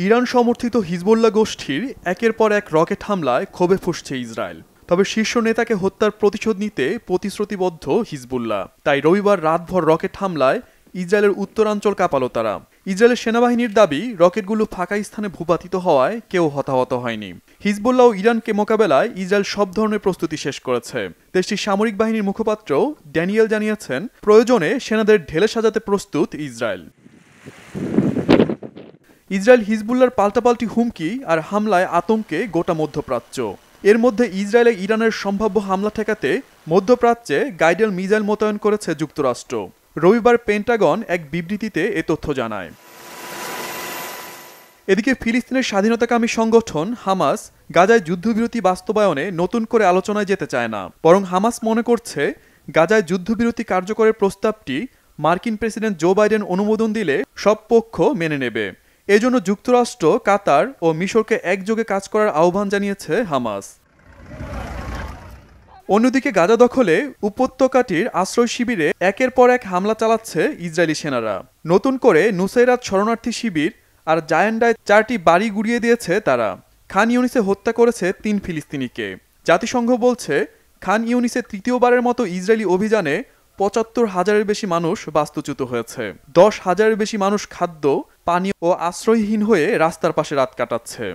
Iran সমর্থিত Hezbollah গোষ্ঠীর একের পর এক রকেট হামলায় ক্ষোভে ফুঁসছে ইসরায়েল। তবে শীর্ষ নেতাকে হত্যার প্রতিশোধ নিতে প্রতিশ্রুতিবদ্ধ হিজবুল্লাহ। তাই রবিবার রাতভর রকেট হামলায় ইসরায়েলের উত্তরাঞ্চল কাঁপালো তারা। ইসরায়েলের সেনাবাহিনীর দাবি, রকেটগুলো ফাঁকা স্থানে ভূপাতিত হওয়ায় কেউ হতাহত হয়নি। হিজবুল্লাহ ও ইরানকে মোকাবেলায় ইসরায়েল সব ধরনের প্রস্তুতি শেষ করেছে। দেশটির সামরিক বাহিনীর মুখপাত্র ড্যানিয়েল জানিয়েছেন, প্রয়োজনে সেনাদের ঢেলে সাজাতে প্রস্তুত ইসরায়েল। ইসরায়েল হিজবুল্লাহর পাল্টাপাল্টি হুমকি আর হামলায় আতঙ্কে গোটা মধ্যপ্রাচ্য। এর মধ্যে ইসরায়েলে ইরানের সম্ভাব্য হামলা ঠেকাতে মধ্যপ্রাচ্যে গাইডেড মিসাইল মোতায়েন করেছে যুক্তরাষ্ট্র। রবিবার পেন্টাগন এক বিবৃতিতে এ তথ্য জানায়। এদিকে ফিলিস্তিনের স্বাধীনতাকামী সংগঠন হামাস গাজায় যুদ্ধবিরতি বাস্তবায়নে নতুন করে আলোচনায় যেতে চায় না। বরং হামাস মনে করছে, গাজায় যুদ্ধবিরতি কার্যকরের প্রস্তাবটি মার্কিন প্রেসিডেন্ট জো বাইডেন অনুমোদন দিলে সব পক্ষ মেনে নেবে। এজন্য যুক্তরাষ্ট্র, কাতার ও মিশরকে একযোগে কাজ করার আহ্বান জানিয়েছে হামাস। অন্যদিকে গাজা দখলে উপত্যকাটির আশ্রয় শিবিরে একের পর এক হামলা চালাচ্ছে ইসরায়েলি সেনারা। নতুন করে নুসাইরাত শরণার্থী শিবির আর জায়ান্ডায় 4টি বাড়ি গুড়িয়ে দিয়েছে তারা। খান ইউনিসে হত্যা করেছে 3 ফিলিস্তিনিকে। জাতিসংঘ বলছে, খান ইউনিসে তৃতীয়বারের মতো ইসরায়েলি অভিযানে ৭৫,০০০-এর বেশি মানুষ বাস্তুচ্যুত হয়েছে। ১০,০০০-এর বেশি মানুষ খাদ্য, পানি ও আশ্রয়হীন হয়ে রাস্তার পাশে রাত কাটাচ্ছে।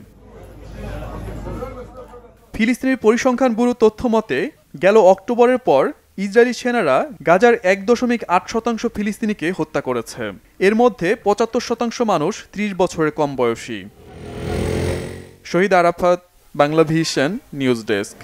ফিলিস্তিনের পরিসংখ্যান ব্যুরো তথ্য মতে, গেল অক্টোবরের পর ইসরায়েলি সেনারা গাজার ১.৮% ফিলিস্তিনিকে হত্যা করেছে। এর মধ্যে ৭৫% মানুষ ৩০ বছরের কম বয়সী। Shahid Arafat, Bangla vision news desk.